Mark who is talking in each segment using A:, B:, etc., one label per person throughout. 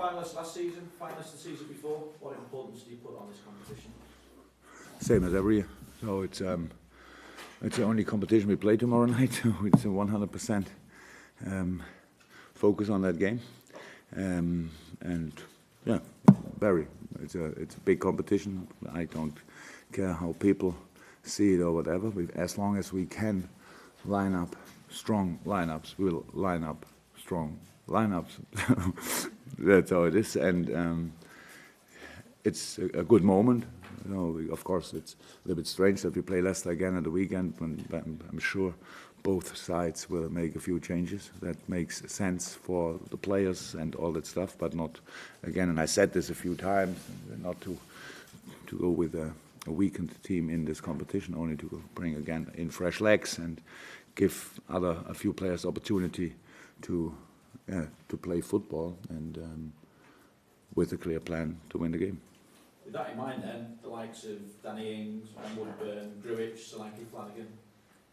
A: finalists last season, finalists the season before. What importance do you put on this competition?
B: Same as every year. So it's the only competition we play tomorrow night. So it's a 100% focus on that game, and yeah, it's a big competition. I don't care how people see it or whatever. As long as we can line up strong lineups, we'll line up strong lineups. That's how it is, and it's a good moment. You know, of course, it's a little bit strange that we play Leicester again at the weekend, but I'm sure both sides will make a few changes. That makes sense for the players and all that stuff, but not, again, and I said this a few times, not to go with a weakened team in this competition, only to bring again in fresh legs and give a few players opportunity to play football and with a clear plan to win the game.
A: With that in mind then, the likes of Danny Ings, Van Woodburn, Grujic, Solanke, Flanagan,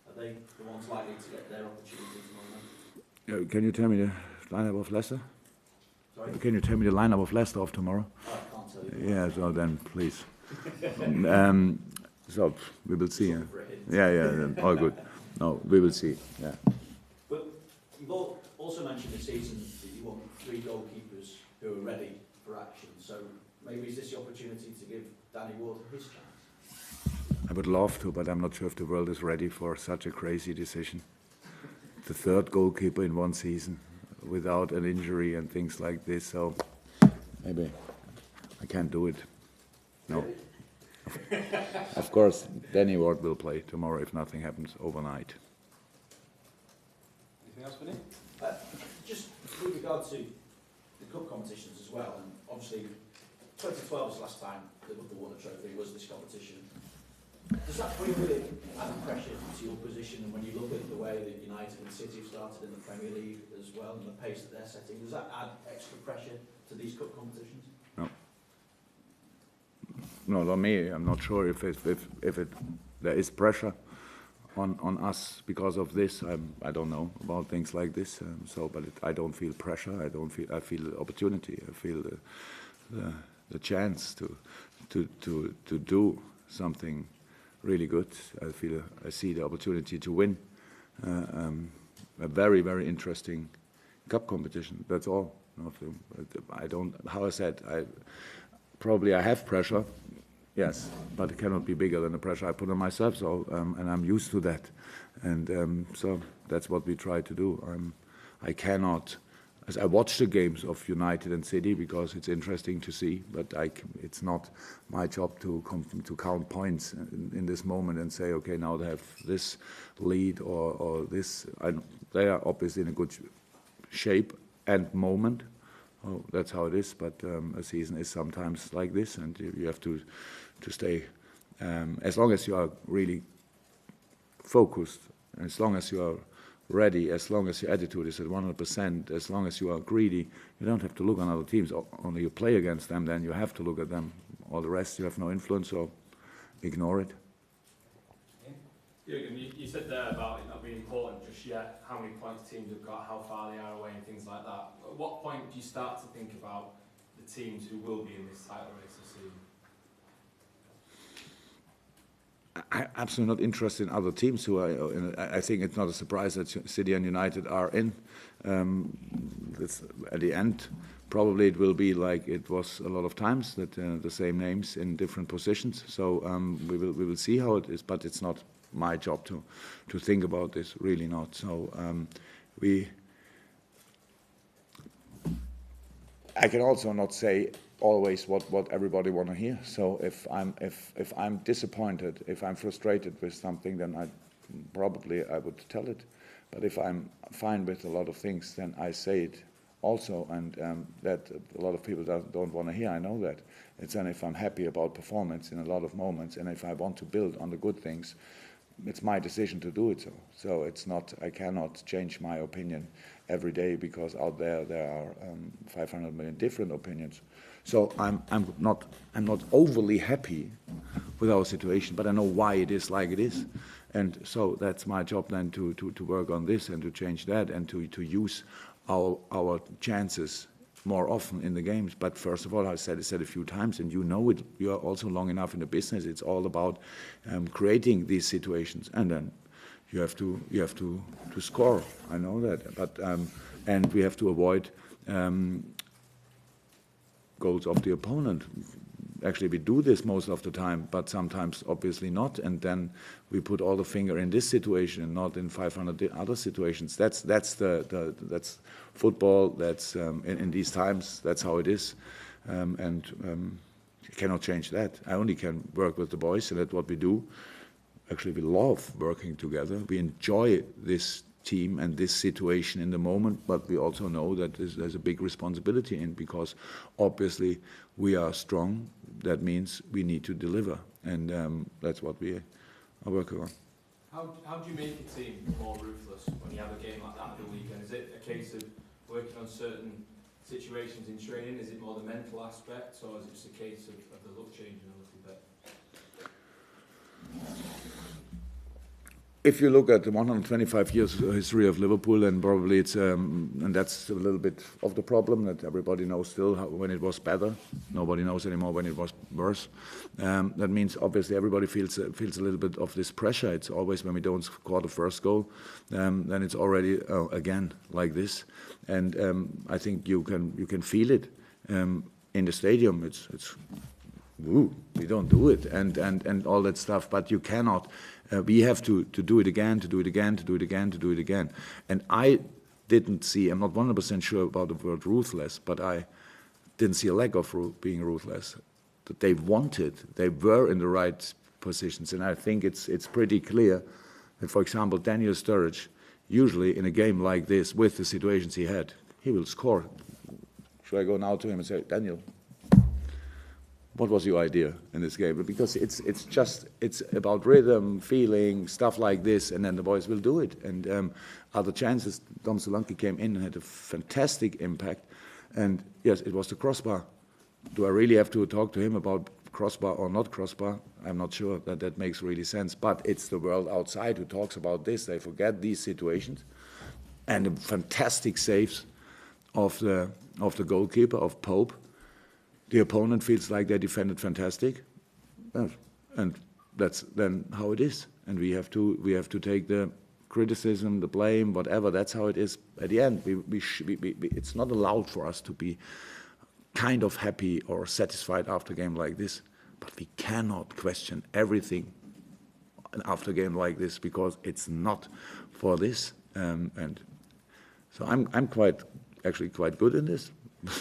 A: are they the ones likely to get their opportunity tomorrow night?
B: Can you tell me the lineup of Leicester?
A: Sorry?
B: Can you tell me the lineup of Leicester of tomorrow?
A: Oh, I can't tell you.
B: Yeah, so then please. So we will see. Yeah, all good. No, we will see. Yeah.
A: But you've also mentioned this season that you want 3 goalkeepers who are ready for action. So maybe is this the opportunity to give Danny Ward his chance?
B: I would love to, but I'm not sure if the world is ready for such a crazy decision. The 3rd goalkeeper in one season without an injury and things like this. So maybe I can't do it. No. Of course, Danny Ward will play tomorrow if nothing happens overnight.
A: Anything else, Vinny? Just with regard to the cup competitions as well, and obviously 2012 was the last time Liverpool won a trophy, was this competition. Does that bring with it added pressure to your position? And when you look at the way that United and City have started in the Premier League as well, and the pace that they're setting, does that add extra pressure to these cup competitions?
B: No, not me. I'm not sure if there is pressure on us because of this. I don't know about things like this. But I don't feel pressure. I feel the opportunity. I feel the chance to do something really good. I see the opportunity to win a very, very interesting cup competition. That's all. I don't. How I said, I have pressure. Yes, but it cannot be bigger than the pressure I put on myself. So, and I'm used to that, and so that's what we try to do. I cannot. As I watch the games of United and City because it's interesting to see, but it's not my job to count points in this moment and say, okay, now they have this lead or this. They are obviously in a good shape and moment. Oh, that's how it is. But a season is sometimes like this, and you have to stay. As long as you are really focused, as long as you are ready, as long as your attitude is at 100%, as long as you are greedy, you don't have to look on other teams. Only you play against them, then you have to look at them. All the rest, you have no influence, so ignore it.
C: Jurgen, you said there about it not being important just yet, how many points teams have got, how far they are away and things like that. At what point do you start to think about the teams who will be in this title race this season?
B: I'm absolutely not interested in other teams who are. I think it's not a surprise that City and United are in. At the end, probably it will be like it was a lot of times that the same names in different positions. So we will see how it is, but it's not my job to think about this. Really not. So I can also not say always what everybody want to hear. So if I'm disappointed, if I'm frustrated with something, then I would tell it. But if I'm fine with a lot of things, then I say it also, and that a lot of people don't want to hear. I know that. It's then if I'm happy about performance in a lot of moments, and if I want to build on the good things, it's my decision to do it. So it's not. I cannot change my opinion every day because out there are 500 million different opinions. So I'm not overly happy with our situation, but I know why it is like it is, and so that's my job then to work on this and to change that and to use our chances more often in the games. But first of all, I said it a few times, and you know it. You are also long enough in the business. It's all about creating these situations, and then you have to score. I know that, but and we have to avoid goals of the opponent. Actually, we do this most of the time, but sometimes obviously not, and then we put all the finger in this situation and not in 500 other situations. That's football. That's in these times. That's how it is, and you cannot change that. I only can work with the boys, and that's what we do. Actually, we love working together. We enjoy this team and this situation in the moment, but we also know that there's a big responsibility in, because obviously we are strong. That means we need to deliver, and that's what we are working on.
C: How do you make a team more ruthless when you have a game like that at the weekend? Is it a case of working on certain situations in training? Is it more the mental aspect, or is it just a case of the look changing a little bit?
B: If you look at the 125 years history of Liverpool, then probably it's, and that's a little bit of the problem, that everybody knows still when it was better. Nobody knows anymore when it was worse. That means obviously everybody feels a little bit of this pressure. It's always when we don't score the first goal, then it's already again like this. And I think you can feel it in the stadium. It's woo, we don't do it, and all that stuff. But you cannot. We have to do it again, to do it again, to do it again, to do it again. And I didn't see, I'm not 100% sure about the word ruthless, but I didn't see a lack of being ruthless. That they wanted, they were in the right positions. And I think it's pretty clear that, for example, Daniel Sturridge, usually in a game like this, with the situations he had, he will score. Should I go now to him and say, Daniel, what was your idea in this game? Because it's about rhythm, feeling, stuff like this, and then the boys will do it. And other chances, Dom Solanke came in and had a fantastic impact. And yes, it was the crossbar. Do I really have to talk to him about crossbar or not crossbar? I'm not sure that makes really sense. But it's the world outside who talks about this. They forget these situations. And the fantastic saves of the goalkeeper, of Pope. The opponent feels like they defended fantastic, and that's then how it is. And we have to take the criticism, the blame, whatever. That's how it is. At the end, it's not allowed for us to be kind of happy or satisfied after a game like this. But we cannot question everything after a game like this, because it's not for this. And so I'm actually quite good in this.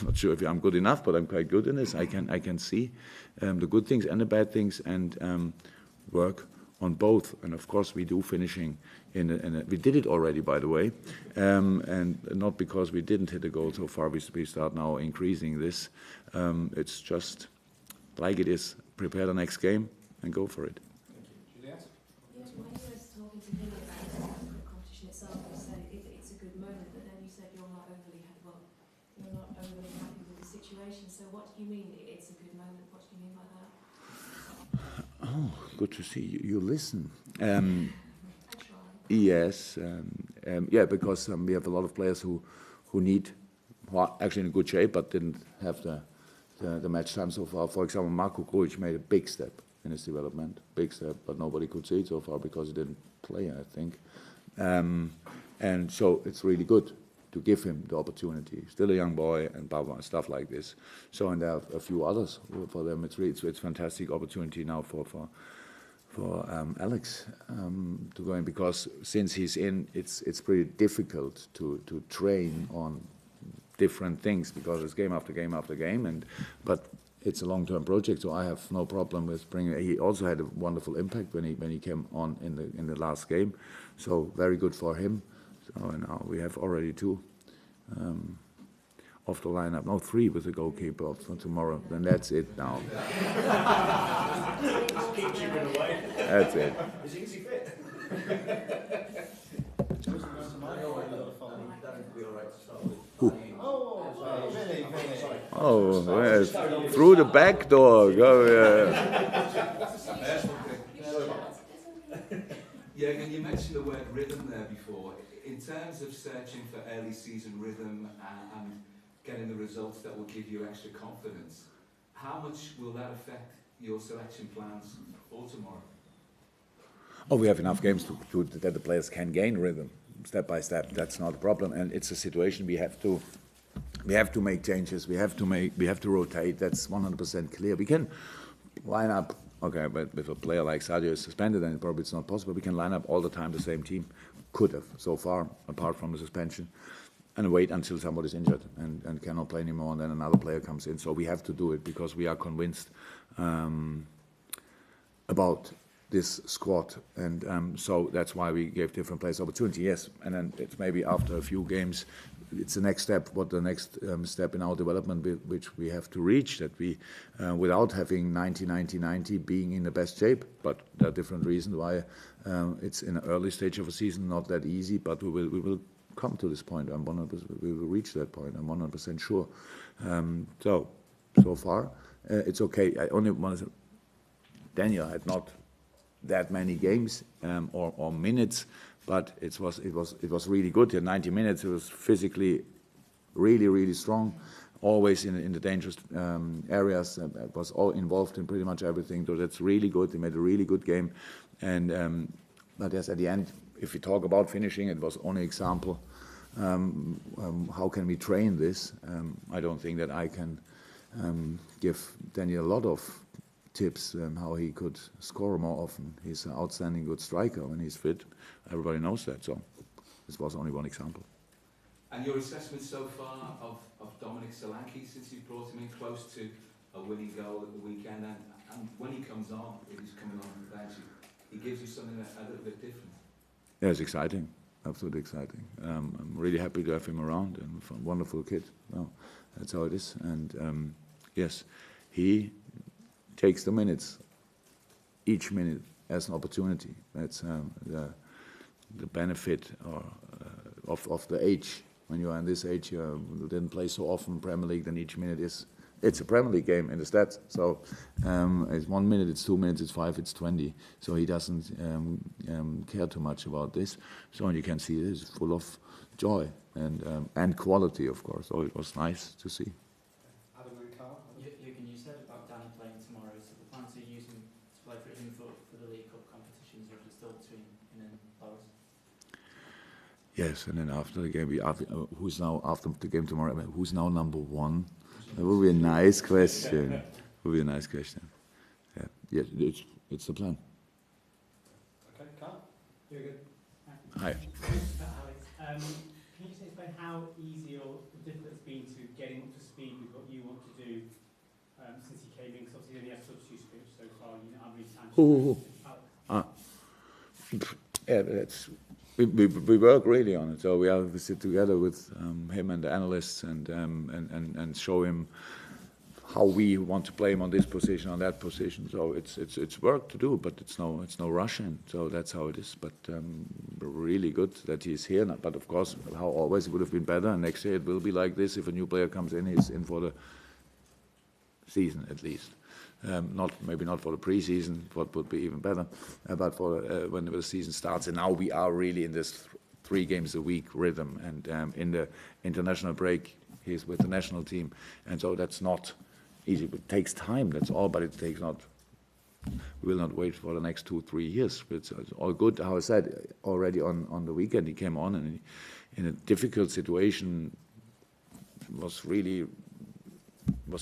B: Not sure if I'm good enough, but I'm quite good in this. I can see the good things and the bad things, and work on both. And of course, we do finishing we did it already, by the way, and not because we didn't hit a goal so far. We start now increasing this. It's just like it is. Prepare the next game and go for it.
C: Juliette?
D: Yes, when you were talking to him about the competition itself, you said it's a good moment, but then you said you're not overly happy with the situation. So what do you mean it's a good moment? What do you mean by that?
B: Oh, good to see you. You listen.
D: I try.
B: Yes, yeah, because we have a lot of players who are actually in good shape, but didn't have the match time so far. For example, Marko Grujic made a big step in his development, big step, but nobody could see it so far because he didn't play, I think. And so it's really good to give him the opportunity. Still a young boy, and blah, blah, stuff like this. So, and there are a few others for them. It's fantastic opportunity now for Alex to go in, because since he's in, it's pretty difficult to train on different things, because it's game after game after game. But it's a long-term project, so I have no problem with bringing. He also had a wonderful impact when he came on in the last game. So very good for him. So now we have already two off the lineup. No, three with the goalkeeper for tomorrow. Then that's it now.
A: Keep chipping away.
B: That's it.
A: Is he fit?
B: Oh, yes. Through the back door. Go,
E: Yeah, and you mentioned the word rhythm there before. In terms of searching for early season rhythm and getting the results that will give you extra confidence. How much will that affect your selection plans for tomorrow?
B: Oh, we have enough games that the players can gain rhythm step by step. That's not a problem, and it's a situation we have to make changes. We have to rotate. That's 100% clear. We can line up. Okay, but if a player like Sadio is suspended, then probably it's not possible. We can line up all the time the same team. Could have so far, apart from the suspension, and wait until somebody's injured and cannot play anymore, and then another player comes in. So we have to do it because we are convinced about this squad, and so that's why we gave different players opportunity. Yes, and then it's maybe after a few games, it's the next step. What the next step in our development, which we have to reach, that we, without having 90, being in the best shape. But there are different reasons why it's in an early stage of a season, not that easy. But we will come to this point. We will reach that point. I'm 100% sure. So far, it's okay. I only want to say, Daniel had not that many games or minutes, but it was really good. In 90 minutes, it was physically really strong, always in the dangerous areas. Was all involved in pretty much everything. So that's really good. He made a really good game, and but yes, at the end, if we talk about finishing, it was only example. How can we train this? I don't think that I can give Daniel a lot of tips how he could score more often. He's an outstanding good striker when he's fit. Everybody knows that, so this was only one example.
E: And your assessment so far of Dominic Solanke since you brought him in, close to a winning goal at the weekend, and when he comes on, if he's coming on the bench, he gives you something a little bit different.
B: Yeah, it's exciting, absolutely exciting. I'm really happy to have him around, and a wonderful kid. No, that's how it is, and yes, he takes the minutes, each minute as an opportunity. That's the benefit of the age. When you are in this age, you didn't play so often Premier League, then each minute it's a Premier League game in the stats. So it's 1 minute, it's 2 minutes, it's 5, it's 20. So he doesn't care too much about this. So you can see it's full of joy and quality, of course. So it was nice to see.
F: Jurgen, you said about Danny playing tomorrow, so the plan to use him to play for him for the League Cup competitions, or is it still between him and Loris?
B: Yes, and then after the game, who's now after the game tomorrow? Who's now number one? That would be a nice question. Would be a nice question. Yeah, it's the plan.
G: Okay, Carl. Jurgen.
B: Hi.
G: Alex, can you just explain how easy or difficult it's been to getting up to speed with what you want to do since you came in? Because obviously you only have substitutes so far. You know how many times.
B: Yeah, that's. We work really on it. So we sit together with him and the analysts and show him how we want to play him on this position, on that position. So it's work to do, but it's no rush in. So that's how it is. But really good that he's here. But of course, how always it would have been better. And next year it will be like this. If a new player comes in, he's in for the season at least. Maybe not for the pre-season, what would be even better, but for when the season starts. And now we are really in this 3 games a week rhythm, and in the international break, he's with the national team, and so that's not easy. It takes time, that's all, but it takes not. We will not wait for the next 2-3 years. It's all good. How I said already on the weekend, he came on, and in a difficult situation, was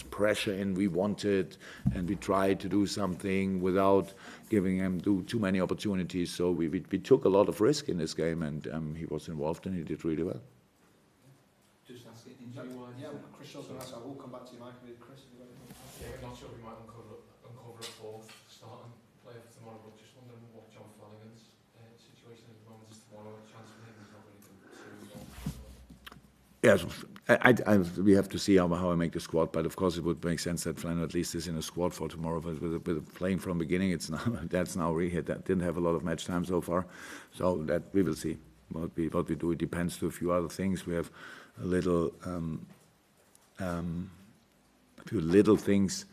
B: pressure in. We wanted, and we tried to do something without giving him too many opportunities. So we took a lot of risk in this game, and he was involved, and he did really well.
E: Just asking, injury-wise?
G: Yeah, Chris Shaw's going to ask. I will come back to you, Mike. Chris,
C: Yeah, I'm not sure we might uncover a fourth starting player for tomorrow, but just wondering what John Flanagan's situation at the moment is tomorrow. A chance for him, he's not really been too involved.
B: Yes, we have to see how I make the squad, but of course it would make sense that Flanagan at least is in a squad for tomorrow. But with playing from beginning, that's now really that didn't have a lot of match time so far, so that we will see what we do. It depends to a few other things. We have a few little things.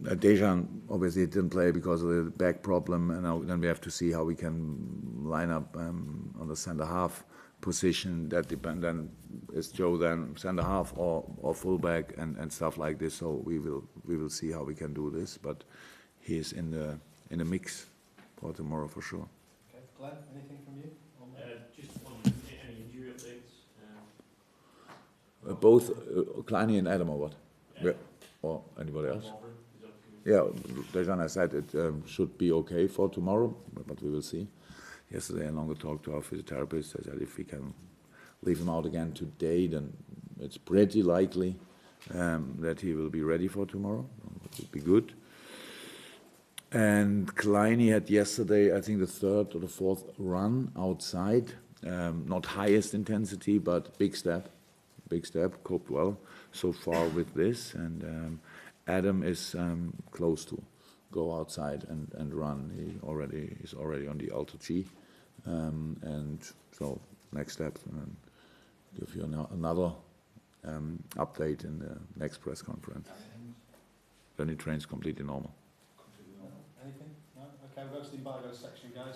B: Dejan obviously didn't play because of the back problem, and now then we have to see how we can line up on the centre half position. That depend. Then is Joe then centre half or full back and stuff like this. So we will see how we can do this. But he is in the mix for tomorrow for sure.
H: Okay, Glenn, anything from you?
F: Just on any injury updates?
B: Both Kleiny and Adam or what? Yeah. Or anybody else? Yeah, Dejan, I said it should be okay for tomorrow, but we will see. Yesterday I longer talked to our physiotherapist. I said if we can leave him out again today, then it's pretty likely that he will be ready for tomorrow. It would be good. And Kleiny had yesterday, I think, the third or the fourth run outside. Not highest intensity, but big step. Big step, coped well so far with this. And Adam is close to go outside and run. He's already on the Alto G. And so next step, give you another update in the next press conference. Then he trains completely normal.
H: Anything? No? Okay, we'll go to the embargo section, guys.